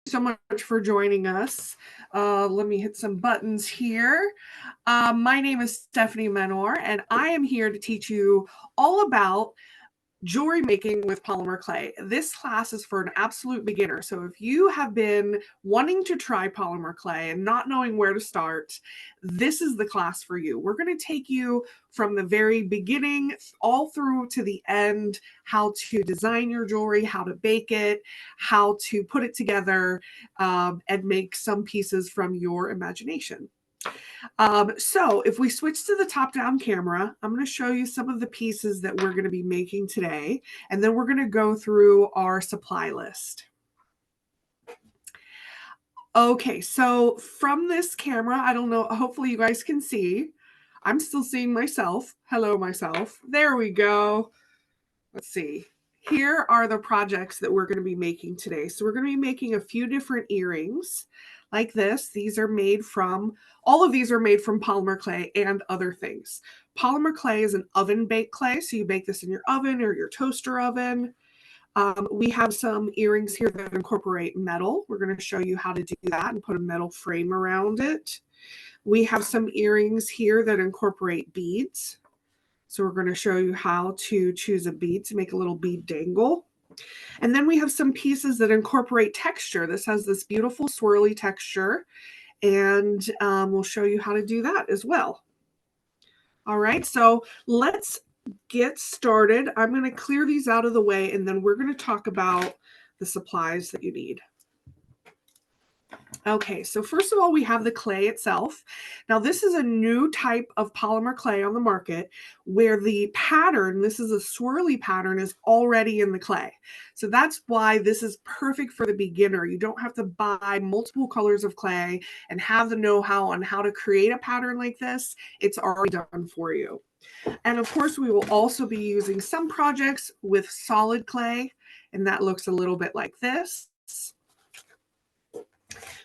so much for joining us. Let me hit some buttons here. My name is Stephanie Menor, and I am here to teach you all about jewelry making with polymer clay. This class is for an absolute beginner. So if you have been wanting to try polymer clay and not knowing where to start, this is the class for you. We're going to take you from the very beginning all through to the end, how to design your jewelry, how to bake it, how to put it together, and make some pieces from your imagination. So if we switch to the top-down camera, I'm going to show you some of the pieces that we're going to be making today, and then we're going to go through our supply list. Okay, so from this camera, I don't know, hopefully you guys can see. I'm still seeing myself. Hello, myself. There we go. Let's see. Here are the projects that we're going to be making today. So we're going to be making a few different earrings like this. These are made from, all of these are made from polymer clay and other things. Polymer clay is an oven baked clay. So you bake this in your oven or your toaster oven. We have some earrings here that incorporate metal. We're going to show you how to do that and put a metal frame around it. We have some earrings here that incorporate beads. So we're going to show you how to choose a bead to make a little bead dangle. And then we have some pieces that incorporate texture. This has this beautiful swirly texture, and we'll show you how to do that as well. All right, so let's get started. I'm going to clear these out of the way, and then we're going to talk about the supplies that you need. Okay, so first of all, we have the clay itself. Now, this is a new type of polymer clay on the market where the pattern, this is a swirly pattern, is already in the clay. So that's why this is perfect for the beginner. You don't have to buy multiple colors of clay and have the know-how on how to create a pattern like this. It's already done for you. And of course, we will also be using some projects with solid clay, and that looks a little bit like this.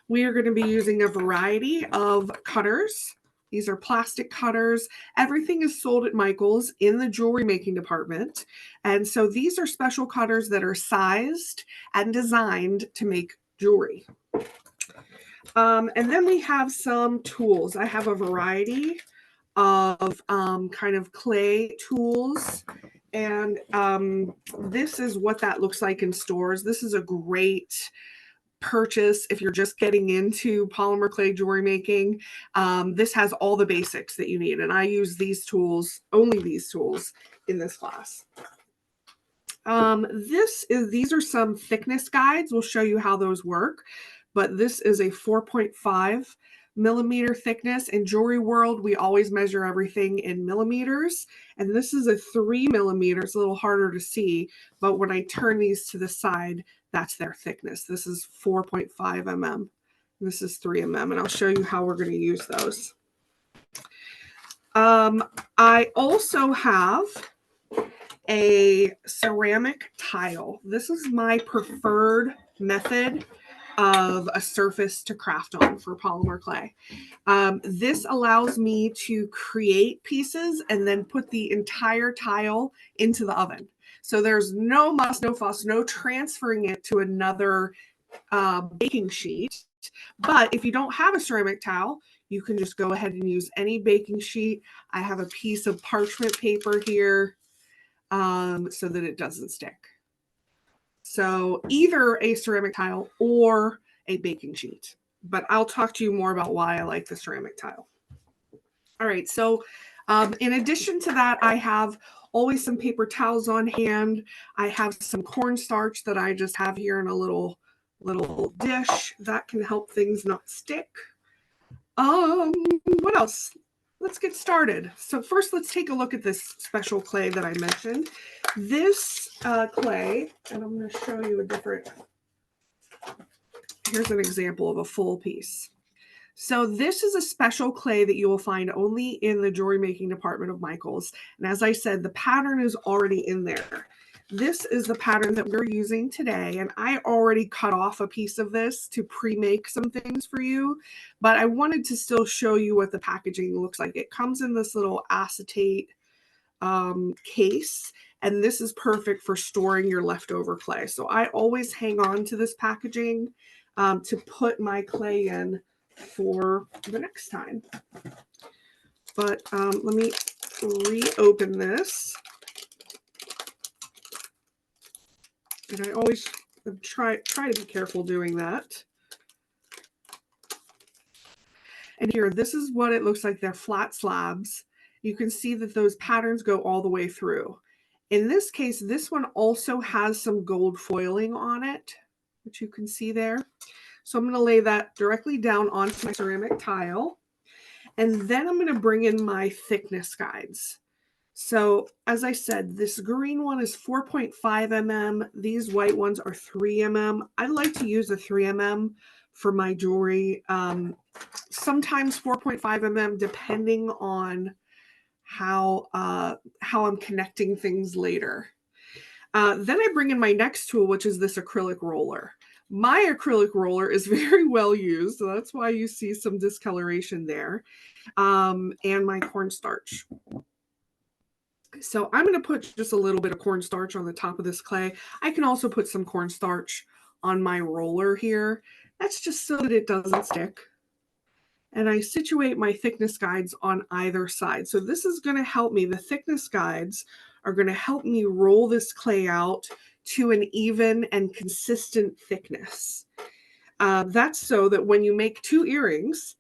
We are going to be using a variety of cutters. These are plastic cutters. Everything is sold at Michael's in the jewelry making department. And so these are special cutters that are sized and designed to make jewelry. And then we have some tools. I have a variety of kind of clay tools. And this is what that looks like in stores. This is a great purchase if you're just getting into polymer clay jewelry making. This has all the basics that you need, and I use these tools, only these tools, in this class. These are some thickness guides. We'll show you how those work, but this is a 4.5 millimeter thickness. In Jewelry World, we always measure everything in millimeters, and this is a 3 millimeters, a little harder to see, but when I turn these to the side, that's their thickness. This is 4.5 mm. This is 3 mm, and I'll show you how we're going to use those. I also have a ceramic tile. This is my preferred method of a surface to craft on for polymer clay. This allows me to create pieces and then put the entire tile into the oven. So there's no muss, no fuss, no transferring it to another baking sheet. But if you don't have a ceramic towel, you can just go ahead and use any baking sheet. I have a piece of parchment paper here so that it doesn't stick. So either a ceramic tile or a baking sheet. But I'll talk to you more about why I like the ceramic tile. All right, so in addition to that, I have always some paper towels on hand. I have some cornstarch that I just have here in a little dish that can help things not stick. What else? Let's get started. So first, let's take a look at this special clay that I mentioned. This clay, and I'm going to show you a different, here's an example of a full piece. So this is a special clay that you will find only in the jewelry making department of Michael's. And as I said, the pattern is already in there. This is the pattern that we're using today. And I already cut off a piece of this to pre-make some things for you. But I wanted to still show you what the packaging looks like. It comes in this little acetate case. And this is perfect for storing your leftover clay. So I always hang on to this packaging to put my clay in for the next time. But let me reopen this. And I always try to be careful doing that. And here, this is what it looks like. They're flat slabs. You can see that those patterns go all the way through. In this case, this one also has some gold foiling on it, which you can see there. So I'm going to lay that directly down onto my ceramic tile. And then I'm going to bring in my thickness guides. So as I said, this green one is 4.5 mm. These white ones are 3 mm. I like to use a 3 mm for my jewelry. Sometimes 4.5 mm, depending on how I'm connecting things later. Then I bring in my next tool, which is this acrylic roller. My acrylic roller is very well used, so that's why you see some discoloration there, and my cornstarch. So I'm going to put just a little bit of cornstarch on the top of this clay. I can also put some cornstarch on my roller here. That's just so that it doesn't stick. And I situate my thickness guides on either side. So this is going to help me. The thickness guides are going to help me roll this clay out to an even and consistent thickness. That's so that when you make two earrings,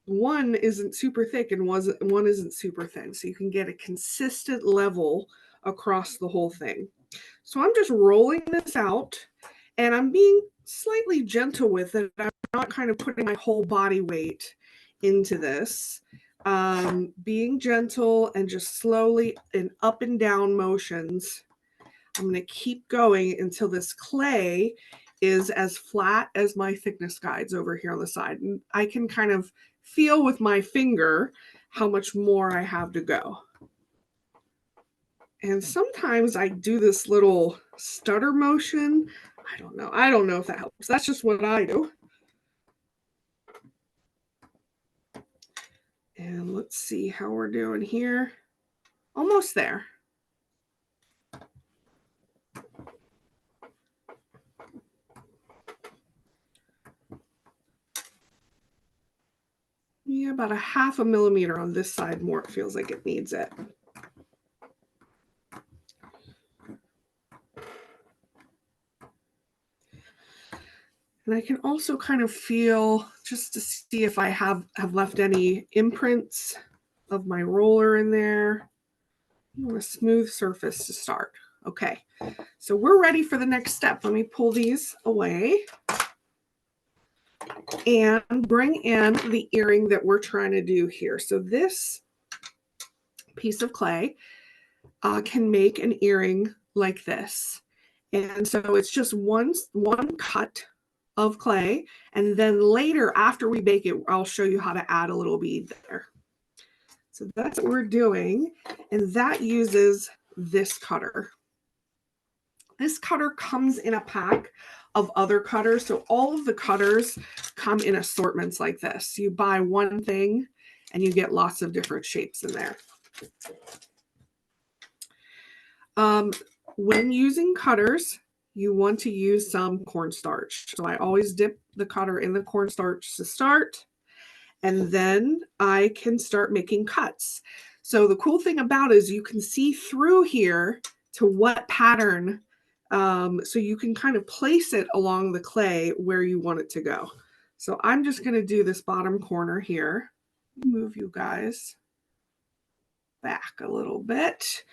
one isn't super thick and one isn't super thin. So you can get a consistent level across the whole thing. So I'm just rolling this out and I'm being slightly gentle with it. I'm not kind of putting my whole body weight into this. Being gentle and just slowly in up and down motions. I'm going to keep going until this clay is as flat as my thickness guides over here on the side. And I can kind of feel with my finger how much more I have to go. And sometimes I do this little stutter motion. I don't know if that helps. That's just what I do. And let's see how we're doing here. Almost there. Yeah, about a 0.5 millimeter on this side more. It feels like it needs it. And I can also kind of feel, just to see if I have left any imprints of my roller in there. You want a smooth surface to start. Okay, so we're ready for the next step. Let me pull these away and bring in the earring that we're trying to do here. So this piece of clay can make an earring like this. And so it's just one cut of clay. And then later, after we bake it, I'll show you how to add a little bead there. So that's what we're doing. And that uses this cutter. This cutter comes in a pack of other cutters. So all of the cutters come in assortments like this. You buy one thing and you get lots of different shapes in there. When using cutters, you want to use some cornstarch. So I always dip the cutter in the cornstarch to start, and then I can start making cuts. So the cool thing about it is you can see through here to what pattern, so you can kind of place it along the clay where you want it to go. So I'm just going to do this bottom corner here. Move you guys back a little bit.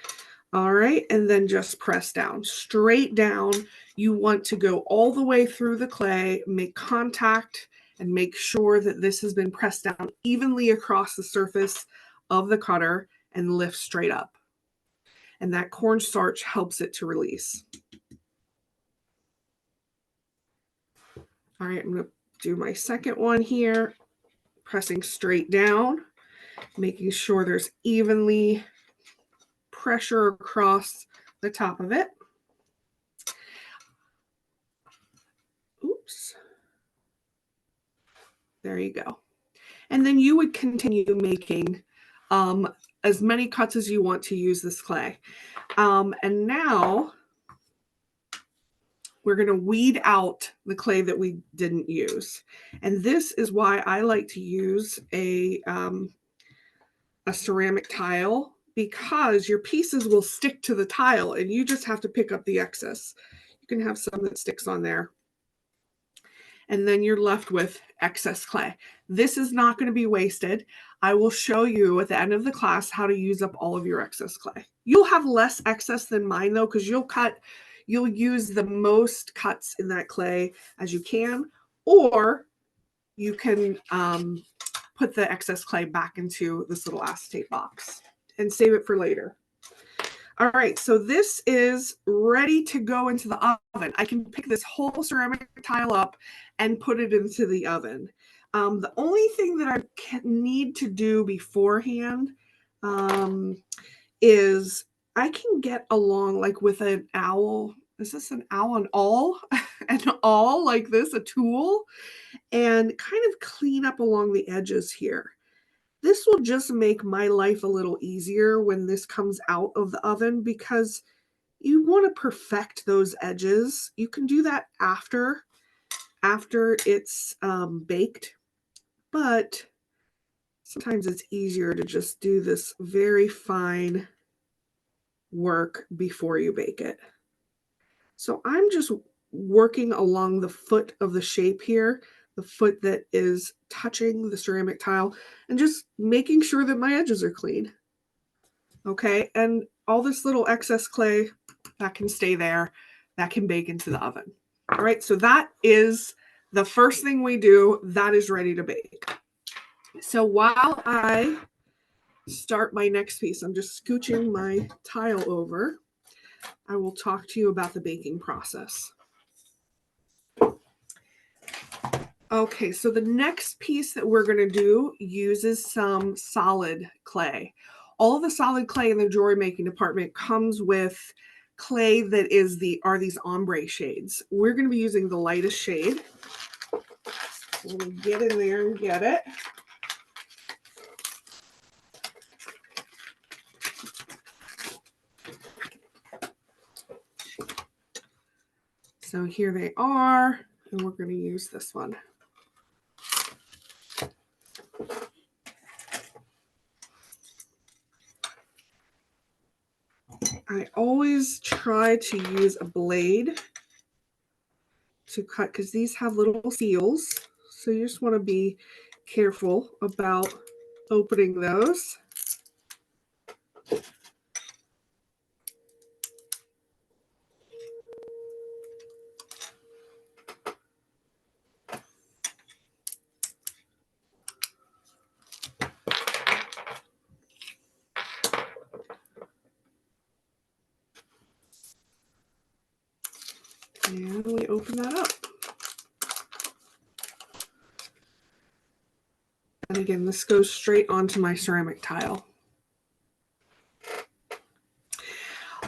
All right, and then just press down, straight down. You want to go all the way through the clay, make contact, and make sure that this has been pressed down evenly across the surface of the cutter and lift straight up. And that cornstarch helps it to release. All right, I'm going to do my second one here, pressing straight down, making sure there's evenly pressure across the top of it. Oops. There you go. And then you would continue making as many cuts as you want to use this clay. And now we're going to weed out the clay that we didn't use. And this is why I like to use a ceramic tile, because your pieces will stick to the tile and you just have to pick up the excess. You can have some that sticks on there, and then you're left with excess clay. This is not going to be wasted. I will show you at the end of the class how to use up all of your excess clay. You'll have less excess than mine though, because you'll use the most cuts in that clay as you can, or you can put the excess clay back into this little acetate box and save it for later. All right, so this is ready to go into the oven. I can pick this whole ceramic tile up and put it into the oven. The only thing that I need to do beforehand is I can get along like with an owl. Is this an owl? An awl? An awl like this, a tool, and kind of clean up along the edges here. This will just make my life a little easier when this comes out of the oven, because you want to perfect those edges. You can do that after it's baked, but sometimes it's easier to just do this very fine work before you bake it. So I'm just working along the foot of the shape here, the foot that is touching the ceramic tile, and just making sure that my edges are clean. Okay, and all this little excess clay, that can stay there, that can bake into the oven. All right, so that is the first thing we do. That is ready to bake. So while I start my next piece, I'm just scooching my tile over. I will talk to you about the baking process. Okay, so the next piece that we're going to do uses some solid clay. All of the solid clay in the jewelry making department comes with clay that are these ombre shades. We're going to be using the lightest shade. So we'll get in there and get it. So here they are, and we're going to use this one. I always try to use a blade to cut, because these have little seals. So you just want to be careful about opening those. And we open that up. And again, this goes straight onto my ceramic tile.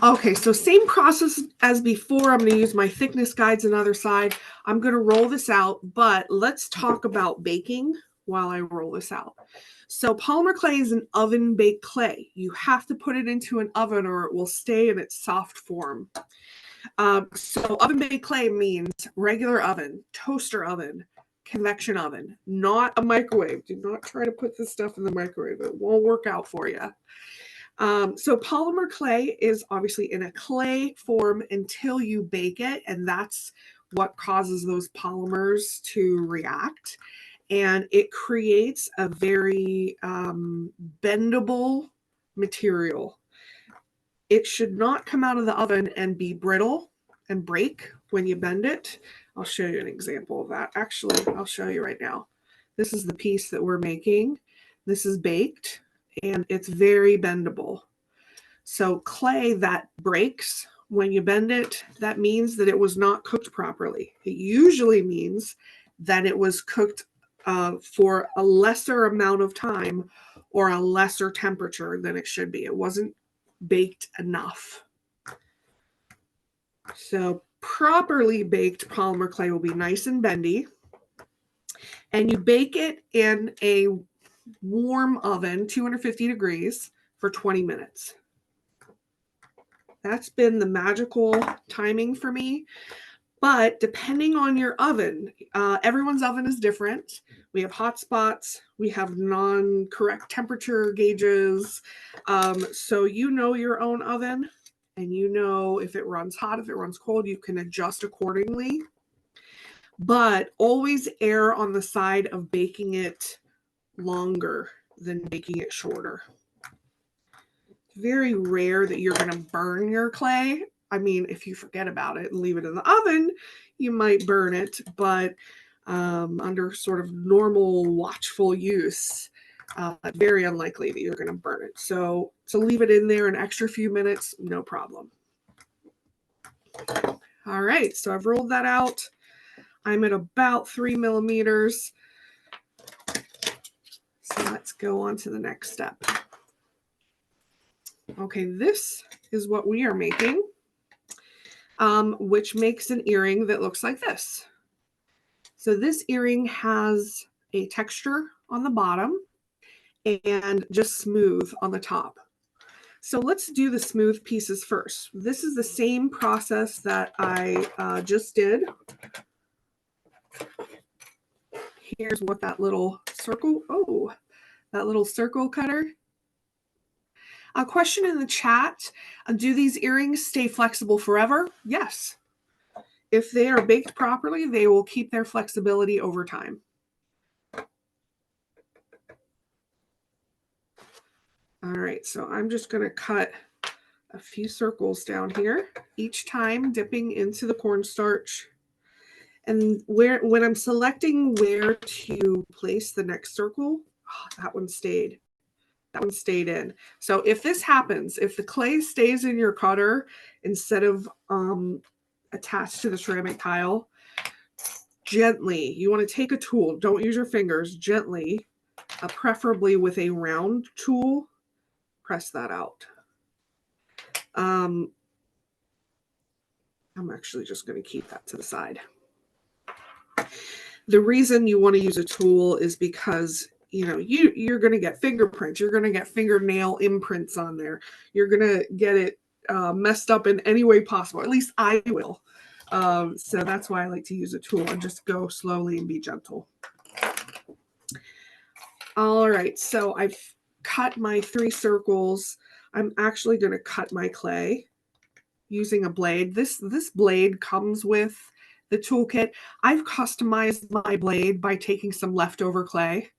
Okay, so same process as before. I'm going to use my thickness guides on the other side. I'm going to roll this out, but let's talk about baking while I roll this out. So polymer clay is an oven baked clay. You have to put it into an oven or it will stay in its soft form. So oven baked clay means regular oven, toaster oven, convection oven, not a microwave. Do not try to put this stuff in the microwave. It won't work out for you. So polymer clay is obviously in a clay form until you bake it, and that's what causes those polymers to react. And it creates a very bendable material. It should not come out of the oven and be brittle and break when you bend it. I'll show you an example of that. Actually, I'll show you right now. This is the piece that we're making. This is baked, and it's very bendable. So clay that breaks when you bend it, that means that it was not cooked properly. It usually means that it was cooked for a lesser amount of time or a lesser temperature than it should be. It wasn't baked enough. So properly baked polymer clay will be nice and bendy. And you bake it in a warm oven, 250 degrees, for 20 minutes. That's been the magical timing for me. But depending on your oven, everyone's oven is different. We have hot spots. We have non-correct temperature gauges. So you know your own oven, and you know if it runs hot, if it runs cold, you can adjust accordingly. But always err on the side of baking it longer than making it shorter. It's very rare that you're going to burn your clay. I mean, if you forget about it and leave it in the oven, you might burn it, but under sort of normal watchful use, very unlikely that you're going to burn it. So to leave it in there an extra few minutes, no problem. All right, so I've rolled that out. I'm at about 3 millimeters. So let's go on to the next step. Okay, this is what we are making, which makes an earring that looks like this. So this earring has a texture on the bottom and just smooth on the top. So let's do the smooth pieces first. This is the same process that I just did. Here's what that little circle, that little circle cutter. A question in the chat, do these earrings stay flexible forever? Yes. If they are baked properly, they will keep their flexibility over time. All right, so I'm just going to cut a few circles down here, each time dipping into the cornstarch. And when I'm selecting where to place the next circle, that one stayed. That one stayed in. So if this happens, if the clay stays in your cutter instead of attached to the ceramic tile, gently, you want to take a tool, don't use your fingers, gently, preferably with a round tool, press that out. I'm actually just going to keep that to the side. The reason you want to use a tool is because you're going to get fingerprints, you're going to get fingernail imprints on there, you're going to get it messed up in any way possible. At least I will. So that's why I like to use a tool and just go slowly and be gentle. All right, so I've cut my 3 circles. I'm actually going to cut my clay using a blade. This blade comes with the toolkit. I've customized my blade by taking some leftover clay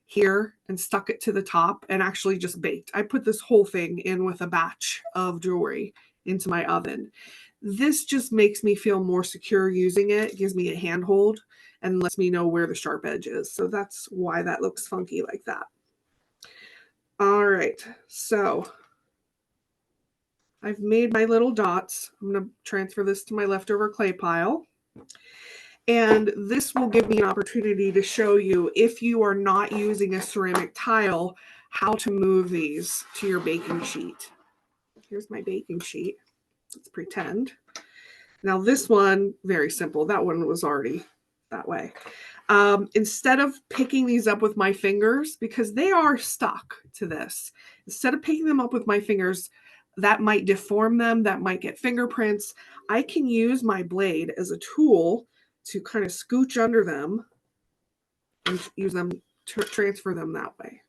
here and stuck it to the top and actually just baked. I put this whole thing in with a batch of jewelry into my oven. This just makes me feel more secure using it. It gives me a handhold and lets me know where the sharp edge is. So that's why that looks funky like that. All right, so I've made my little dots. I'm going to transfer this to my leftover clay pile. And this will give me an opportunity to show you, if you are not using a ceramic tile, how to move these to your baking sheet. Here's my baking sheet. Let's pretend. Now this one, very simple. That one was already that way. Instead of picking these up with my fingers, because they are stuck to this, instead of picking them up with my fingers, that might deform them, that might get fingerprints. I can use my blade as a tool to kind of scooch under them and use them to transfer them that way.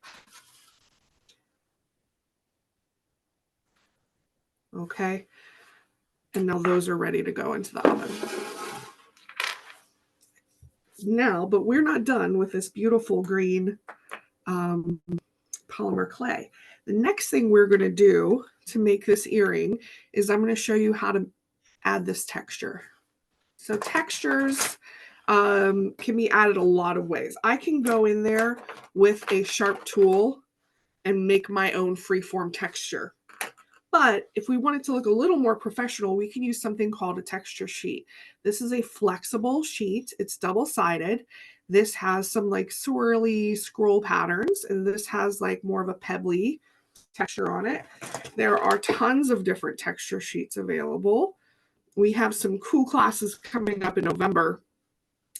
Okay, and now those are ready to go into the oven. Now, but we're not done with this beautiful green polymer clay. The next thing we're going to do to make this earring is I'm going to show you how to add this texture. So textures can be added a lot of ways. I can go in there with a sharp tool and make my own freeform texture. But if we want it to look a little more professional, we can use something called a texture sheet. This is a flexible sheet. It's double-sided. This has some like swirly scroll patterns, and this has like more of a pebbly texture on it. There are tons of different texture sheets available. We have some cool classes coming up in November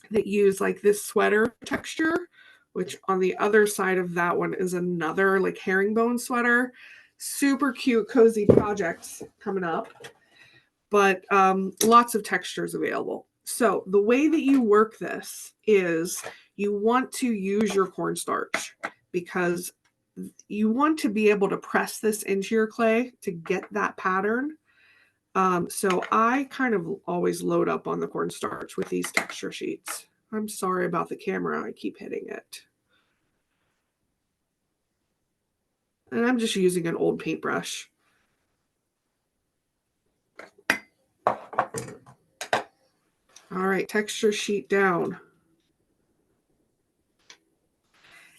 that use like this sweater texture, which on the other side of that one is another like herringbone sweater. Super cute, cozy projects coming up. but lots of textures available. So the way that you work this is you want to use your cornstarch because you want to be able to press this into your clay to get that pattern. So I kind of always load up on the cornstarch with these texture sheets. I'm sorry about the camera. I keep hitting it. And I'm just using an old paintbrush. All right, texture sheet down.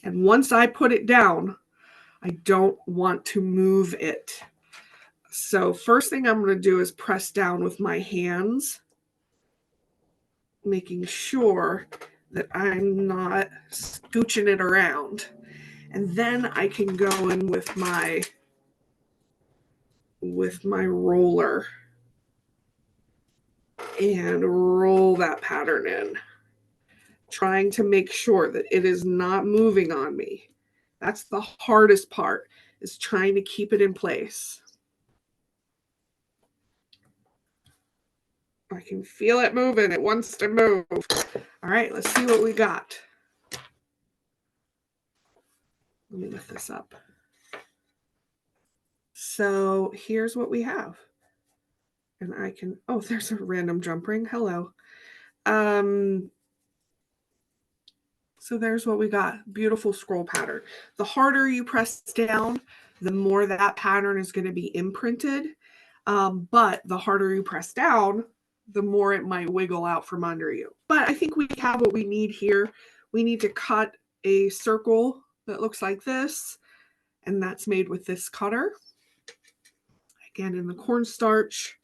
And once I put it down, I don't want to move it. So first thing I'm going to do is press down with my hands, making sure that I'm not scooching it around. And then I can go in with my roller and roll that pattern in, trying to make sure that it is not moving on me. That's the hardest part, is trying to keep it in place. I can feel it moving. It wants to move. All right, let's see what we got. Let me lift this up. So here's what we have. And I can, oh, there's a random jump ring. Hello. So there's what we got. Beautiful scroll pattern. The harder you press down, the more that pattern is going to be imprinted. But the harder you press down, the more it might wiggle out from under you. But I think we have what we need here. We need to cut a circle that looks like this, and that's made with this cutter. Again, in the cornstarch.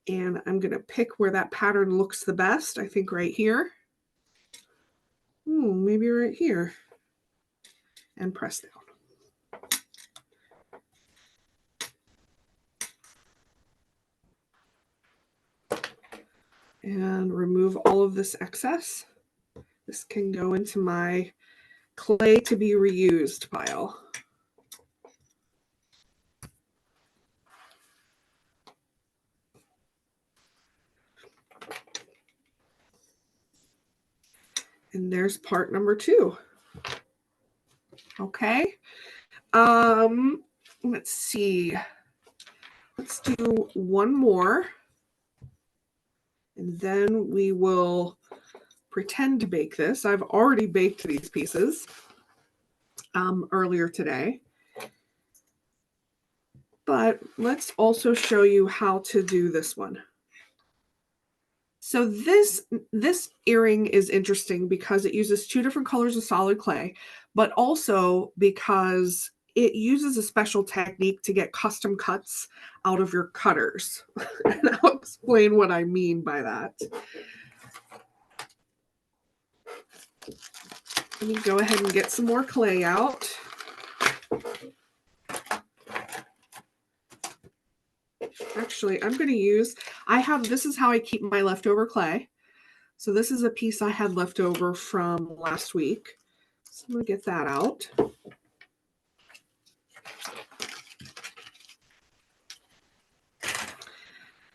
And I'm going to pick where that pattern looks the best. I think right here. Ooh, maybe right here. And press down. And remove all of this excess. This can go into my clay to be reused pile. And there's part number 2. Okay. Let's see. Let's do one more. And then we will pretend to bake this. I've already baked these pieces earlier today. But let's also show you how to do this one. So this earring is interesting because it uses 2 different colors of solid clay, but also because it uses a special technique to get custom cuts out of your cutters. And I'll explain what I mean by that. Let me go ahead and get some more clay out. Actually, I'm going to use, this is how I keep my leftover clay. So this is a piece I had left over from last week. So I'm going to get that out.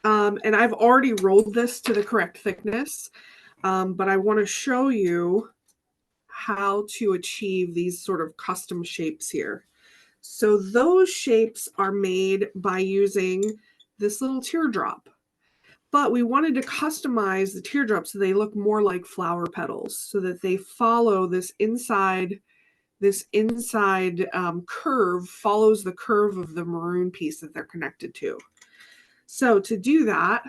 And I've already rolled this to the correct thickness, but I want to show you how to achieve these sort of custom shapes here. So those shapes are made by using this little teardrop. But we wanted to customize the teardrops so they look more like flower petals, so that they follow this inside curve, follows the curve of the maroon piece that they're connected to. So to do that,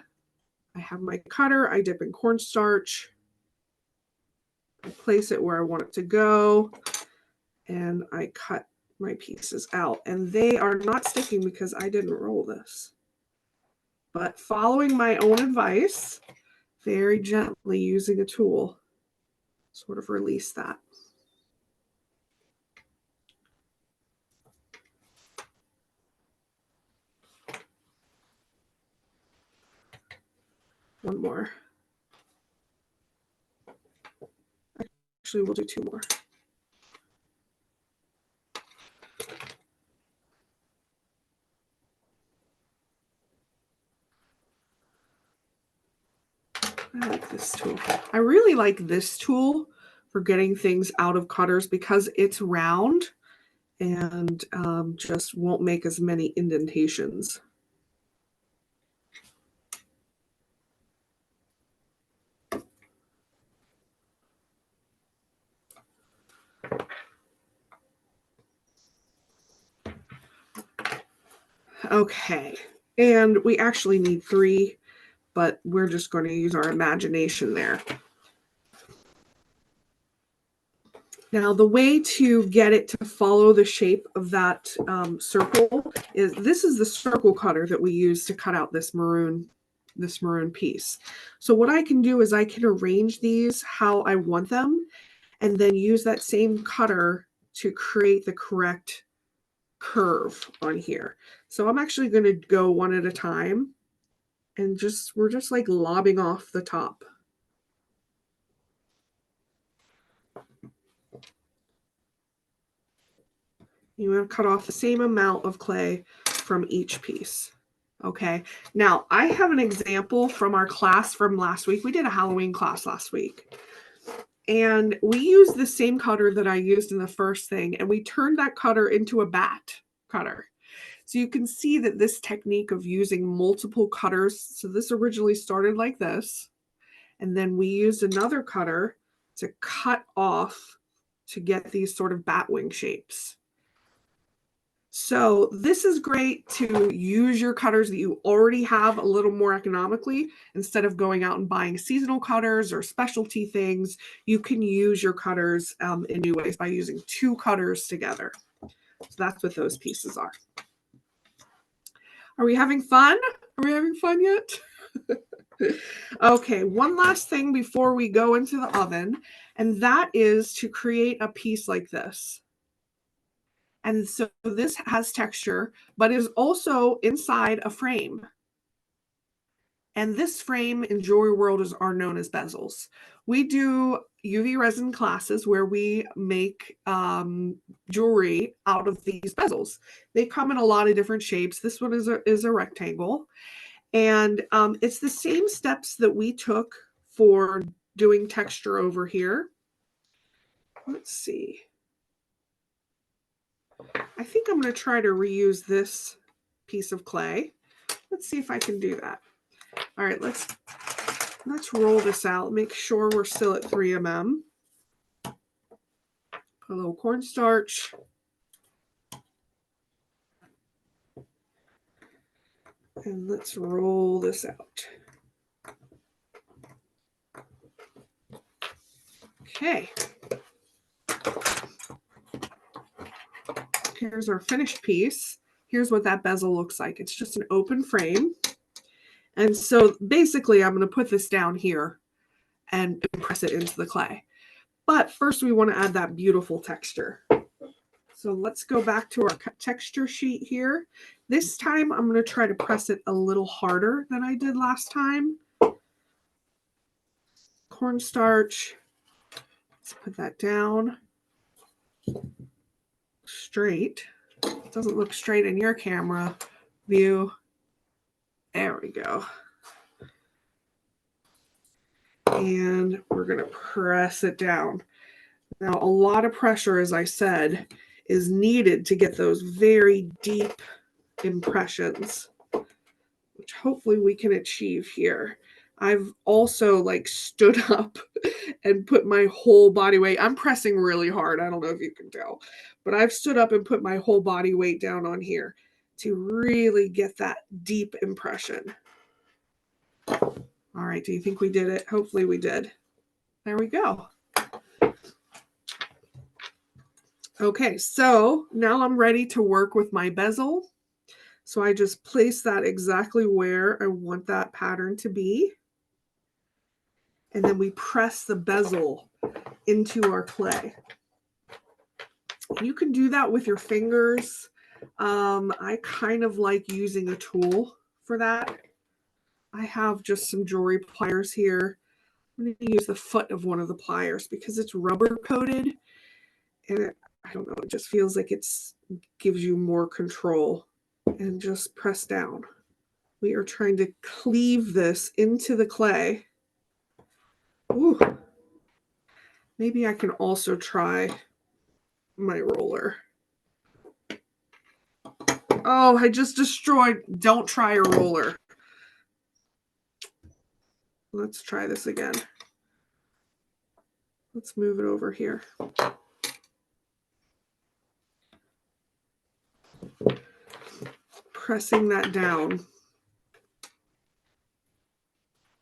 I have my cutter, I dip in cornstarch, I place it where I want it to go, and I cut my pieces out. And they are not sticking because I didn't roll this. But following my own advice, very gently using a tool, sort of release that. One more. Actually, we'll do 2 more. I really like this tool for getting things out of cutters because it's round and just won't make as many indentations. Okay, and we actually need 3, but we're just going to use our imagination there. Now, the way to get it to follow the shape of that circle is, this is the circle cutter that we use to cut out this maroon piece. So what I can do is I can arrange these how I want them and then use that same cutter to create the correct curve on here. So I'm actually going to go one at a time, and we're just like lobbing off the top. You want to cut off the same amount of clay from each piece. Okay, now I have an example from our class from last week. We did a Halloween class last week. And we used the same cutter that I used in the first thing, and we turned that cutter into a bat cutter. So you can see that this technique of using multiple cutters, so this originally started like this, and then we used another cutter to cut off to get these sort of bat wing shapes. So this is great to use your cutters that you already have a little more economically. Instead of going out and buying seasonal cutters or specialty things, you can use your cutters in new ways by using 2 cutters together. So that's what those pieces are. Are we having fun? Are we having fun yet? Okay, one last thing before we go into the oven, and that is to create a piece like this. And so this has texture, but is also inside a frame. And this frame in Jewelry World are known as bezels. We do UV resin classes where we make jewelry out of these bezels. They come in a lot of different shapes. This one is a rectangle. And it's the same steps that we took for doing texture over here. Let's see. I think I'm going to try to reuse this piece of clay. Let's see if I can do that. All right, let's roll this out. Make sure we're still at 3 mm. Put a little cornstarch. And let's roll this out. Okay. Here's our finished piece. Here's what that bezel looks like. It's just an open frame. And so basically I'm going to put this down here and press it into the clay. But first we want to add that beautiful texture. So let's go back to our texture sheet here. This time I'm going to try to press it a little harder than I did last time. Cornstarch. Let's put that down. Straight. It doesn't look straight in your camera view. There we go. And we're going to press it down. Now, a lot of pressure, as I said, is needed to get those very deep impressions, which hopefully we can achieve here. I've also stood up and put my whole body weight. I'm pressing really hard. I don't know if you can tell, but I've stood up and put my whole body weight down on here to really get that deep impression. All right, do you think we did it? Hopefully we did. There we go. Okay, so now I'm ready to work with my bezel. So I just place that exactly where I want that pattern to be. And then we press the bezel into our clay. You can do that with your fingers. I kind of like using a tool for that. I have just some jewelry pliers here. I'm going to use the foot of one of the pliers because it's rubber coated. And I don't know, it just feels like it gives you more control. And just press down. We are trying to cleave this into the clay. Ooh. Maybe I can also try my roller. Oh, I just destroyed. Don't try a roller. Let's try this again. Let's move it over here. Pressing that down.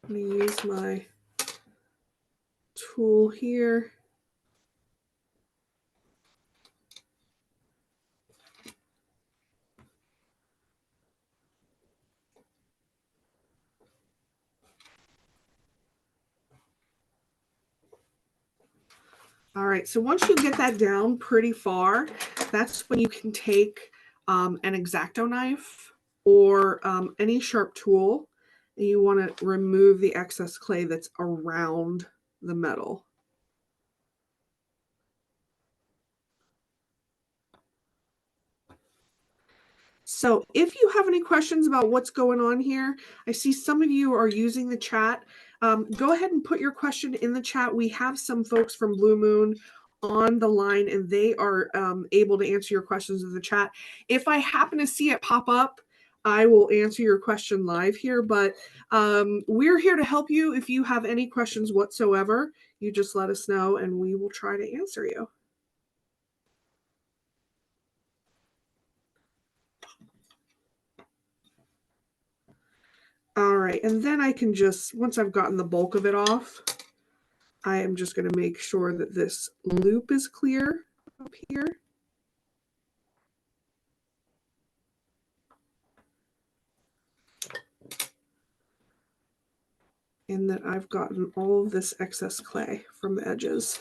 I'm going to use my tool here. All right, so once you get that down pretty far, that's when you can take an X-Acto knife or any sharp tool, and you want to remove the excess clay that's around the metal. So if you have any questions about what's going on here, I see some of you are using the chat. Go ahead and put your question in the chat. We have some folks from Blue Moon on the line, and they are able to answer your questions in the chat. If I happen to see it pop up, I will answer your question live here, but we're here to help you. If you have any questions whatsoever, you just let us know and we will try to answer you. All right, and then I can just, once I've gotten the bulk of it off, I am just going to make sure that this loop is clear up here. And that I've gotten all of this excess clay from the edges.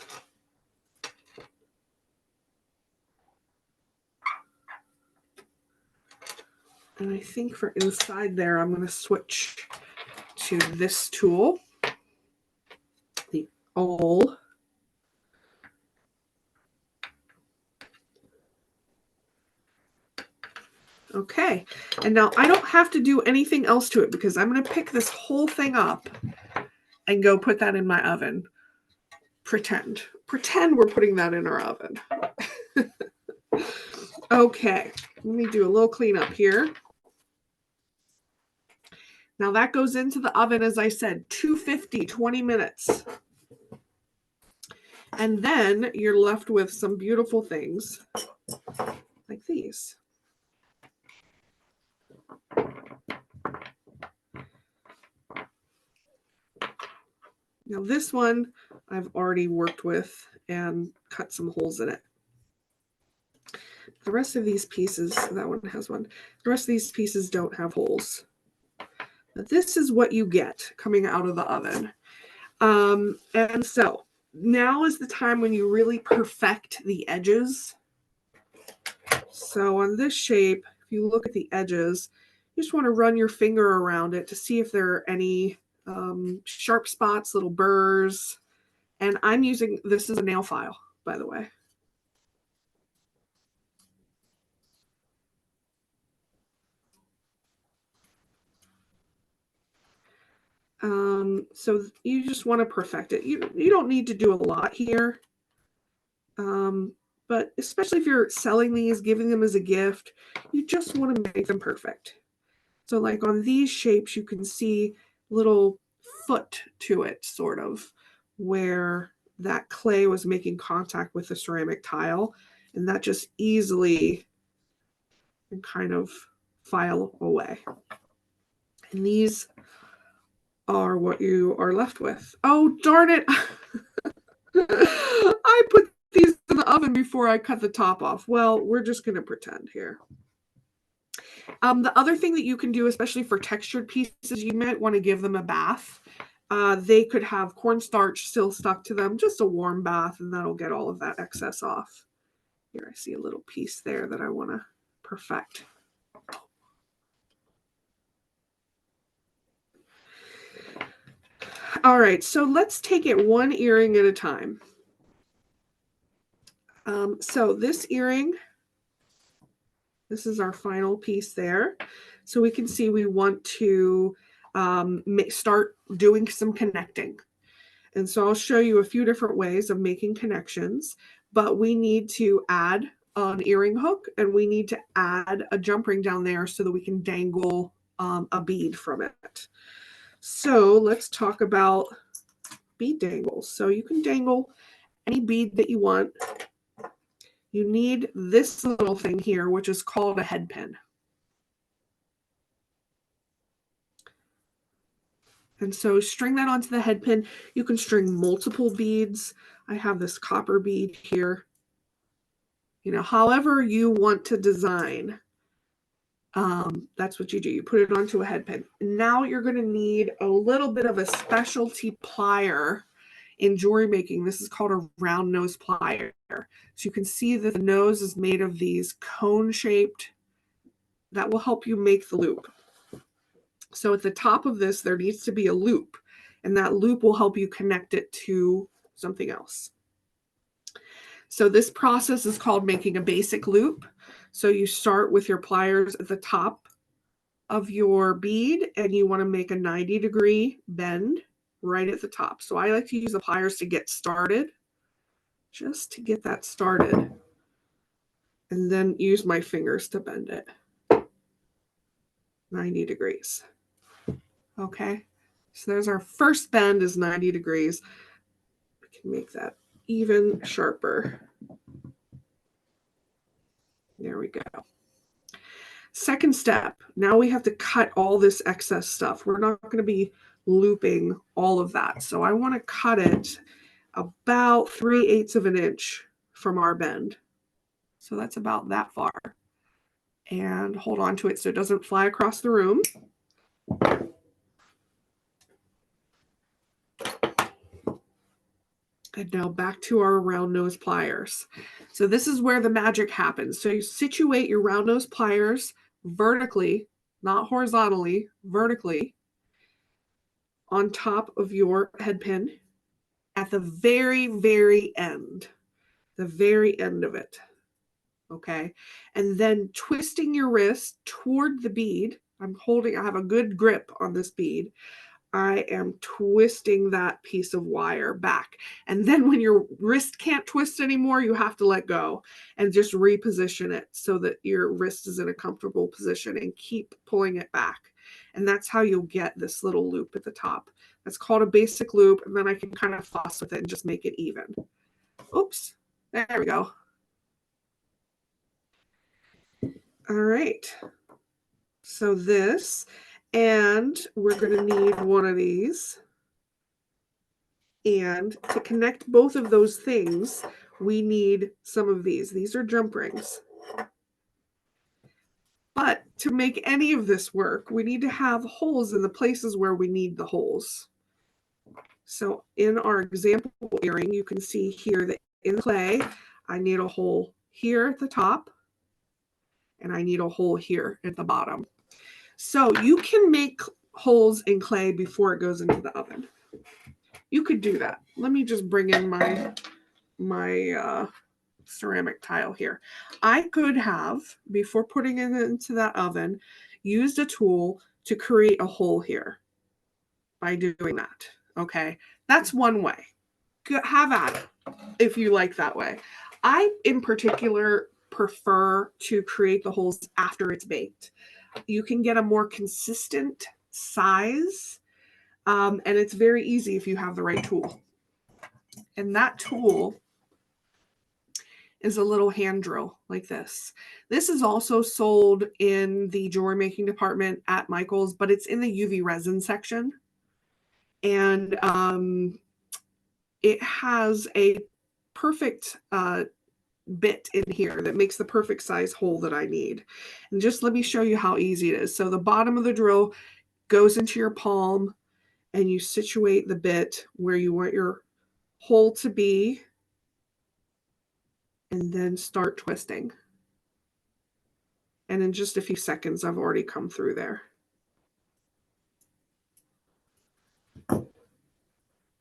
And I think for inside there, I'm going to switch to this tool, the awl. Okay, and now I don't have to do anything else to it because I'm going to pick this whole thing up and go put that in my oven. Pretend we're putting that in our oven. Okay, let me do a little cleanup here. Now that goes into the oven, as I said, 250, 20 minutes. And then you're left with some beautiful things like these. Now this one I've already worked with and cut some holes in it. The rest of these pieces, that one has one. The rest of these pieces don't have holes. But this is what you get coming out of the oven. And so now is the time when you really perfect the edges. So on this shape, if you look at the edges, you just want to run your finger around it to see if there are any sharp spots, little burrs. And I'm using, this is a nail file, by the way. So you just want to perfect it. You don't need to do a lot here. But especially if you're selling these, giving them as a gift, you just want to make them perfect. So like on these shapes, you can see little foot to it, sort of, where that clay was making contact with the ceramic tile, and that just easily can kind of file away. And these are what you are left with. Oh, darn it. I put these in the oven before I cut the top off. Well, we're just going to pretend here. The other thing that you can do, especially for textured pieces, you might want to give them a bath. They could have cornstarch still stuck to them, just a warm bath, and that'll get all of that excess off. Here, I see a little piece there that I want to perfect. All right, so let's take it one earring at a time. So this earring, this is our final piece there. So we can see we want to start doing some connecting. And so I'll show you a few different ways of making connections, but we need to add an earring hook and we need to add a jump ring down there so that we can dangle a bead from it. So let's talk about bead dangles. So you can dangle any bead that you want. You need this little thing here, which is called a head pin. And so string that onto the head pin. You can string multiple beads. I have this copper bead here. You know, however you want to design, that's what you do. You put it onto a head pin. Now you're going to need a little bit of a specialty plier in jewelry making. This is called a round nose plier. So you can see that the nose is made of these cone shaped. That will help you make the loop. So at the top of this, there needs to be a loop, and that loop will help you connect it to something else. So this process is called making a basic loop. So you start with your pliers at the top of your bead, and you want to make a 90-degree bend right at the top. So I like to use the pliers to get started, just to get that started, and then use my fingers to bend it 90 degrees. Okay, so there's our first bend is 90 degrees. We can make that even sharper. There we go. Second step, now we have to cut all this excess stuff. We're not going to be looping all of that. So I want to cut it about 3/8 of an inch from our bend. So that's about that far. And hold on to it so it doesn't fly across the room. And now back to our round nose pliers. So this is where the magic happens. So you situate your round nose pliers vertically, not horizontally, vertically on top of your head pin at the very, very end, the very end of it. Okay. And then twisting your wrist toward the bead. I have a good grip on this bead. I am twisting that piece of wire back. And then when your wrist can't twist anymore, you have to let go and just reposition it so that your wrist is in a comfortable position and keep pulling it back. And that's how you'll get this little loop at the top. That's called a basic loop. And then I can kind of fuss with it and just make it even. Oops, there we go. All right. So this, and we're going to need one of these. And to connect both of those things, we need some of these. These are jump rings. But to make any of this work, we need to have holes in the places where we need the holes. So in our example earring, you can see here that in clay, I need a hole here at the top, and I need a hole here at the bottom. So you can make holes in clay before it goes into the oven. You could do that. Let me just bring in my ceramic tile here. I could have, before putting it into that oven, used a tool to create a hole here by doing that. Okay, that's one way. Have at it if you like that way. I, in particular, prefer to create the holes after it's baked. You can get a more consistent size, and it's very easy if you have the right tool. And that tool is a little hand drill like this. This is also sold in the jewelry making department at Michael's, but it's in the UV resin section. And it has a perfect bit in here that makes the perfect size hole that I need. And just let me show you how easy it is. So the bottom of the drill goes into your palm, and you situate the bit where you want your hole to be, and then start twisting. And in just a few seconds, I've already come through there.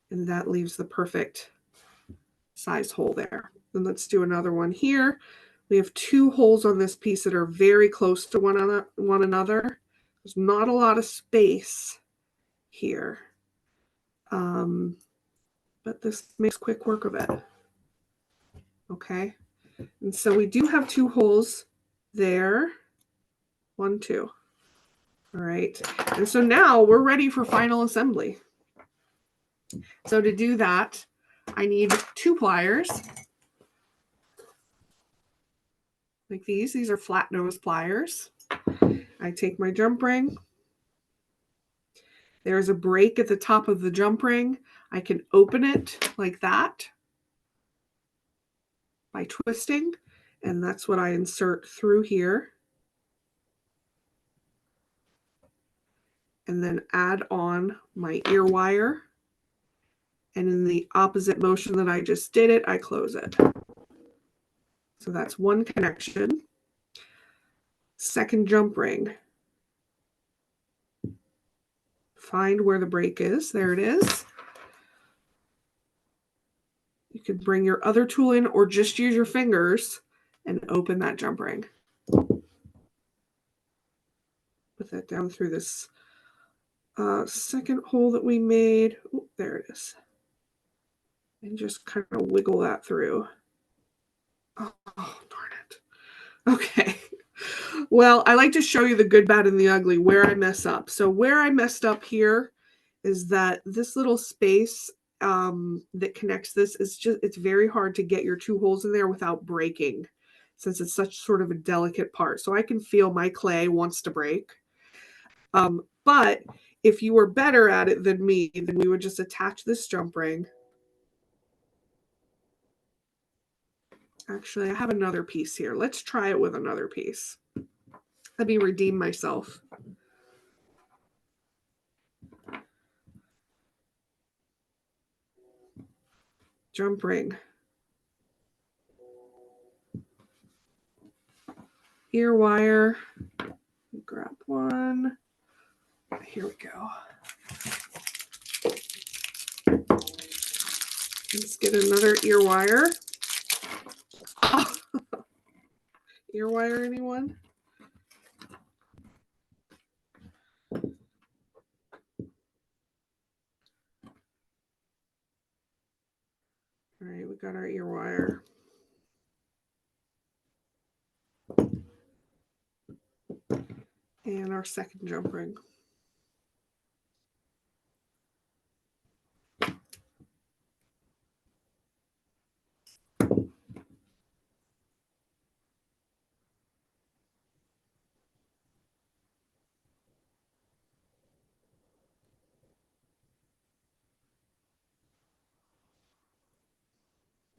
And that leaves the perfect size hole there. Then let's do another one here. We have two holes on this piece that are very close to one another. There's not a lot of space here. but this makes quick work of it. Okay, and so we do have 2 holes there. 1, 2. All right, and so now we're ready for final assembly. So to do that, I need 2 pliers. Like these. These are flat nose pliers. I take my jump ring. There's a break at the top of the jump ring. I can open it like that by twisting, and that's what I insert through here. And then add on my ear wire. And in the opposite motion that I just did it, I close it. So that's one connection. Second jump ring. Find where the break is. There it is. You could bring your other tool in or just use your fingers and open that jump ring. Put that down through this second hole that we made. Ooh, there it is. And just kind of wiggle that through. Oh, darn it. Okay. Well, I like to show you the good, bad, and the ugly, where I mess up. So where I messed up here is that this little space that connects this is just, it's very hard to get your 2 holes in there without breaking, since it's such sort of a delicate part. So I can feel my clay wants to break. But if you were better at it than me, then we would just attach this jump ring. Actually, I have another piece here. Let's try it with another piece. Let me redeem myself. Jump ring. Ear wire. Grab one. Here we go. Let's get another ear wire. Oh. Ear wire, anyone? All right, we got our ear wire. And our second jump ring.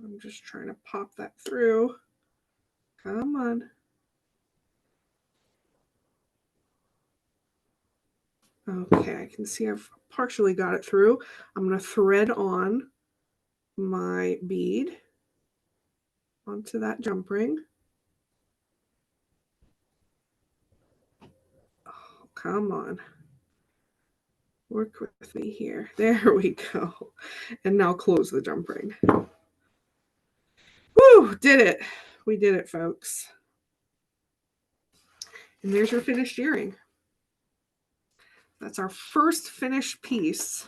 I'm just trying to pop that through. Come on. Okay, I can see I've partially got it through. I'm going to thread on my bead onto that jump ring. Oh, come on. Work with me here. There we go. And now close the jump ring. Woo! Did it. We did it, folks. And there's your finished earring. That's our first finished piece.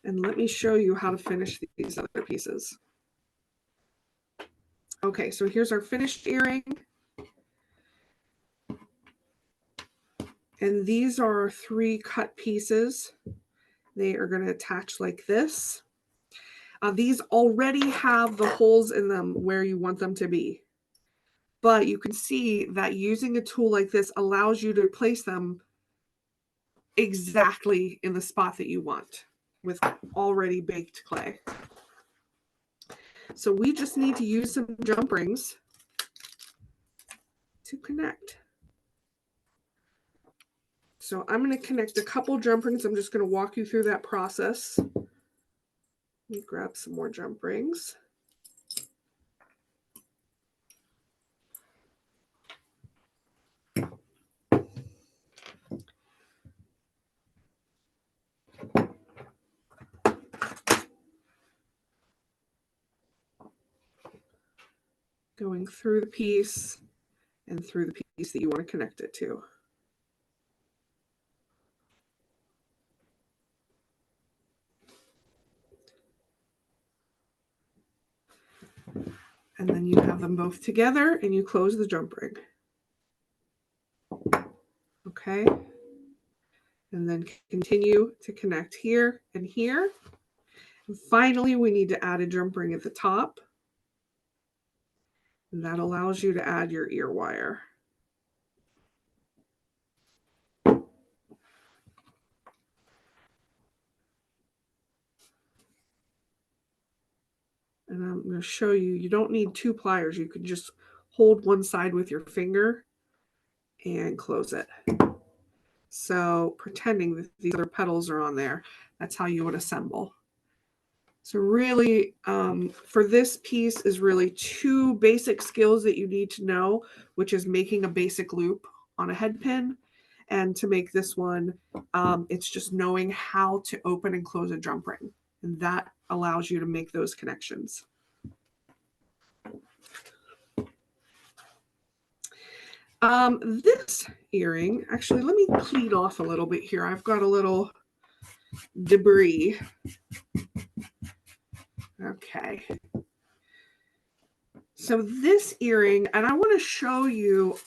And let me show you how to finish these other pieces. Okay, so here's our finished earring. And these are our 3 cut pieces. They are going to attach like this. These already have the holes in them where you want them to be. But you can see that using a tool like this allows you to place them exactly in the spot that you want with already baked clay. So we just need to use some jump rings to connect. So I'm going to connect a couple jump rings. I'm just going to walk you through that process. Let me grab some more jump rings. Going through the piece and through the piece that you want to connect it to. And then you have them both together and you close the jump ring. Okay. And then continue to connect here and here. And finally, we need to add a jump ring at the top. And that allows you to add your ear wire. And I'm going to show you, you don't need two pliers. You can just hold one side with your finger and close it. So pretending that these other petals are on there, that's how you would assemble. So really, for this piece is really two basic skills that you need to know, which is making a basic loop on a head pin. And to make this one, it's just knowing how to open and close a jump ring. And that allows you to make those connections. This earring, actually, let me clean off a little bit here. I've got a little debris. Okay. So this earring, and I want to show you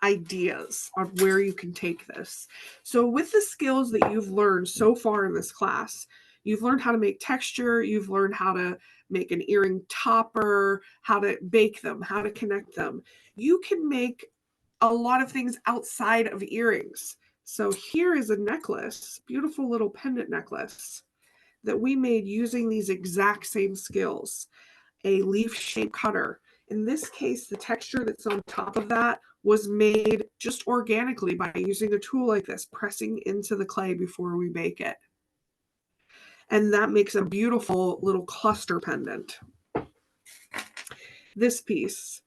ideas on where you can take this. So with the skills that you've learned so far in this class, you've learned how to make texture, you've learned how to make an earring topper, how to bake them, how to connect them. You can make a lot of things outside of earrings. So here is a necklace, beautiful little pendant necklace that we made using these exact same skills. A leaf shape cutter. In this case, the texture that's on top of that was made just organically by using a tool like this, pressing into the clay before we bake it. And that makes a beautiful little cluster pendant. This piece,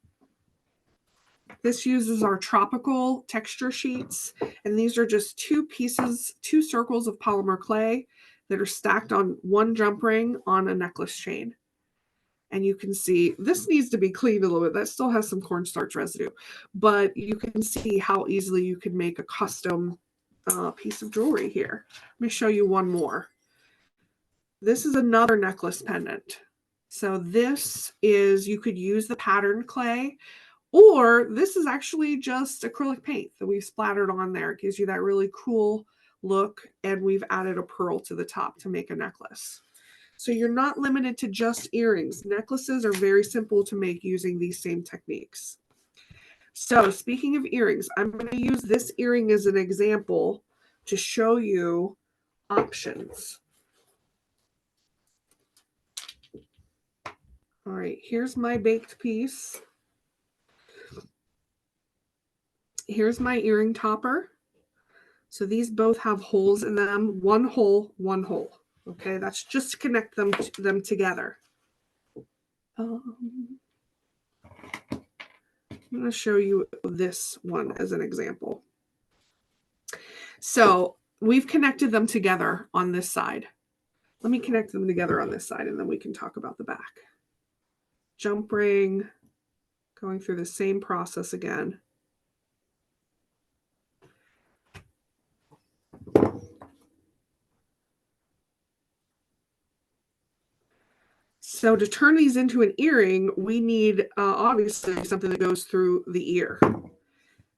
this uses our tropical texture sheets, and these are just two pieces, two circles of polymer clay that are stacked on one jump ring on a necklace chain. And you can see this needs to be cleaned a little bit. That still has some cornstarch residue, but you can see how easily you can make a custom piece of jewelry here. Let me show you one more. This is another necklace pendant. So this is, you could use the patterned clay, or this is actually just acrylic paint that we've splattered on there. It gives you that really cool look, and we've added a pearl to the top to make a necklace. So you're not limited to just earrings. Necklaces are very simple to make using these same techniques. So speaking of earrings, I'm going to use this earring as an example to show you options. All right, here's my baked piece. Here's my earring topper. So these both have holes in them, one hole, one hole. Okay, that's just to connect them together. I'm going to show you this one as an example. So we've connected them together on this side. Let me connect them together on this side, and then we can talk about the back. Jump ring, going through the same process again. So to turn these into an earring, we need obviously something that goes through the ear.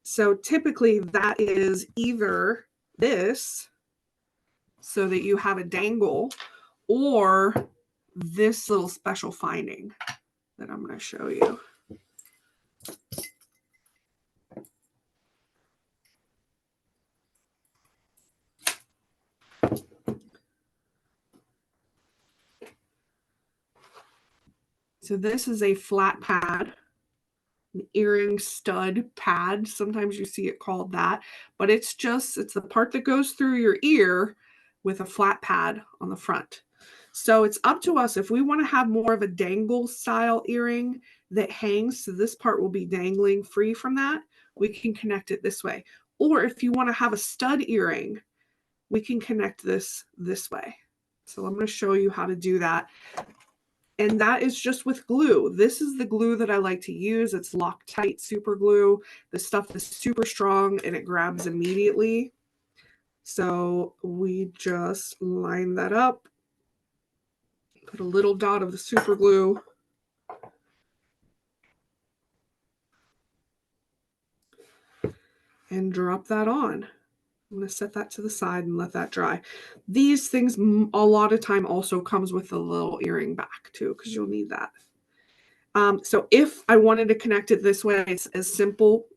So typically that is either this, so that you have a dangle, or this little special finding that I'm going to show you. So this is a flat pad, an earring stud pad. Sometimes you see it called that, but it's the part that goes through your ear with a flat pad on the front. So it's up to us if we want to have more of a dangle style earring that hangs, so this part will be dangling free from that, we can connect it this way. Or if you want to have a stud earring, we can connect this way. So I'm going to show you how to do that. And that is just with glue. This is the glue that I like to use. It's Loctite super glue. This stuff is super strong and it grabs immediately. So we just line that up. Put a little dot of the super glue. and drop that on. I'm going to set that to the side and let that dry. These things a lot of time also comes with a little earring back too, because you'll need that. So if I wanted to connect it this way, it's as simple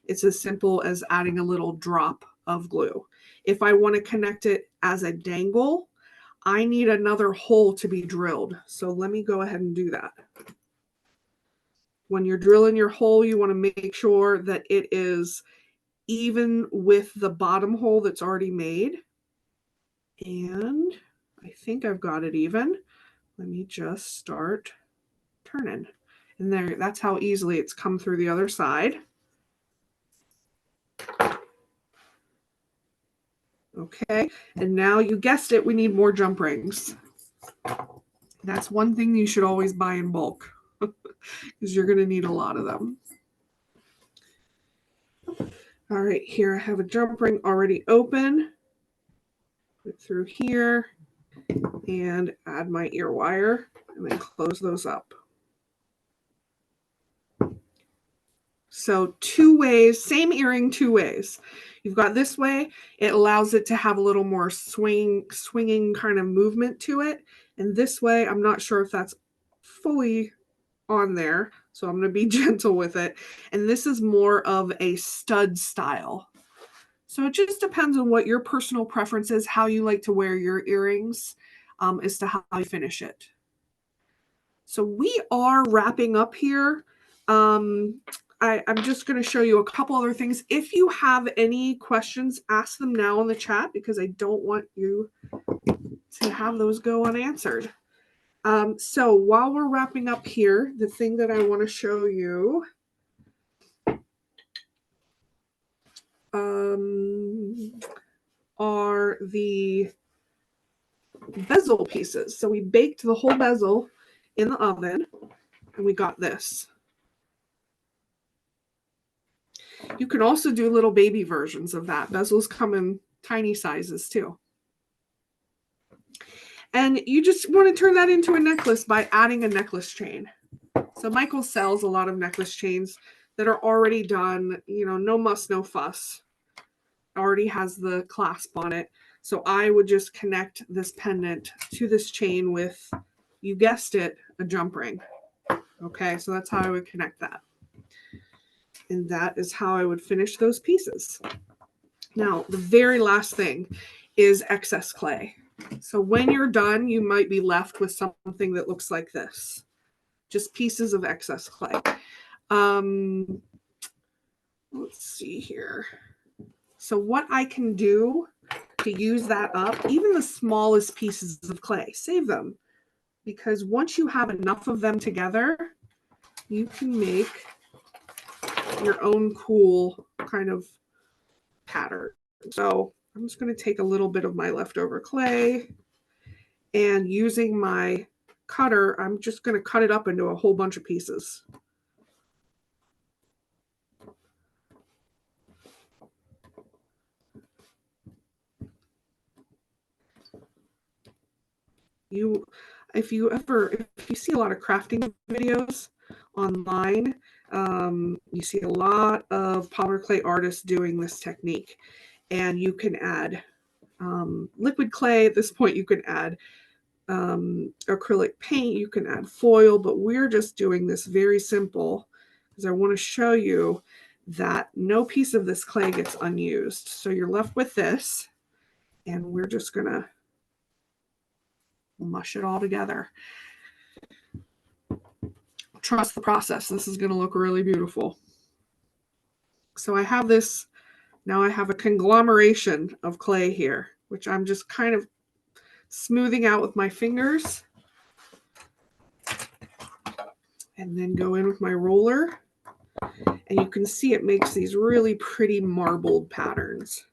as adding a little drop of glue. If I want to connect it as a dangle, I need another hole to be drilled. So let me go ahead and do that. When you're drilling your hole, you want to make sure that it is even with the bottom hole that's already made. And I think I've got it even. Let me just start turning. And there, that's how easily it's come through the other side. Okay, and now you guessed it, we need more jump rings. That's one thing you should always buy in bulk because you're going to need a lot of them. All right, here I have a jump ring already open. Put it through here and add my ear wire and then close those up. So 2 ways, same earring 2 ways. You've got this way, it allows it to have a little more swinging kind of movement to it. And this way, I'm not sure if that's fully on there, so I'm going to be gentle with it. And this is more of a stud style. So it just depends on what your personal preference is, how you like to wear your earrings, as to how you finish it. So we are wrapping up here. I'm just going to show you a couple other things. If you have any questions, ask them now in the chat because I don't want you to have those go unanswered. So while we're wrapping up here, the thing that I want to show you are the bezel pieces. So we baked the whole bezel in the oven and we got this. You can also do little baby versions of that. Bezels come in tiny sizes too. And you just want to turn that into a necklace by adding a necklace chain. So Michael sells a lot of necklace chains that are already done, you know, no muss, no fuss. Already has the clasp on it. So I would just connect this pendant to this chain with, you guessed it, a jump ring. Okay, so that's how I would connect that. And that is how I would finish those pieces. Now, the very last thing is excess clay. So when you're done, you might be left with something that looks like this. Just pieces of excess clay. Let's see here. So what I can do to use that up, even the smallest pieces of clay, save them. Because once you have enough of them together, you can make your own cool kind of pattern. So I'm just going to take a little bit of my leftover clay and using my cutter, I'm just going to cut it up into a whole bunch of pieces. If you see a lot of crafting videos online, you see a lot of polymer clay artists doing this technique, and you can add liquid clay. At this point, you can add acrylic paint, you can add foil, but we're just doing this very simple because I want to show you that no piece of this clay gets unused. So you're left with this, and we're just going to mush it all together. Trust the process. This is going to look really beautiful. So I have this, now I have a conglomeration of clay here, which I'm just kind of smoothing out with my fingers. And then go in with my roller. And you can see it makes these really pretty marbled patterns.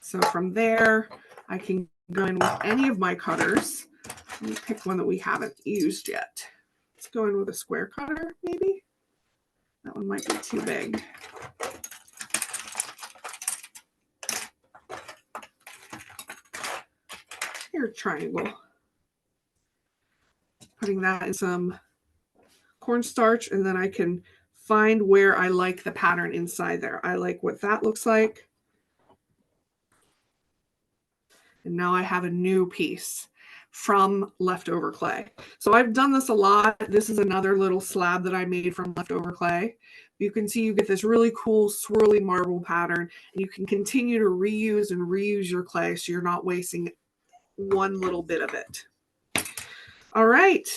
So from there, I can go in with any of my cutters. Let me pick one that we haven't used yet. Let's go in with a square cutter, maybe. That one might be too big. Here, triangle. Putting that in some cornstarch, and then I can find where I like the pattern inside there. I like what that looks like. And now I have a new piece from leftover clay. So I've done this a lot. This is another little slab that I made from leftover clay. You can see you get this really cool swirly marble pattern, and you can continue to reuse and reuse your clay so you're not wasting one little bit of it. All right.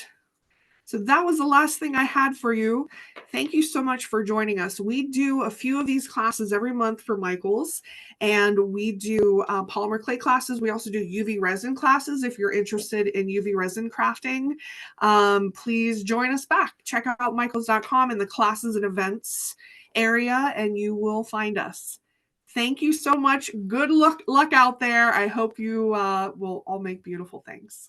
So that was the last thing I had for you. Thank you so much for joining us. We do a few of these classes every month for Michael's, and we do polymer clay classes. We also do UV resin classes. If you're interested in UV resin crafting, please join us back. Check out michaels.com in the classes and events area, and you will find us. Thank you so much. Good luck out there. I hope you will all make beautiful things.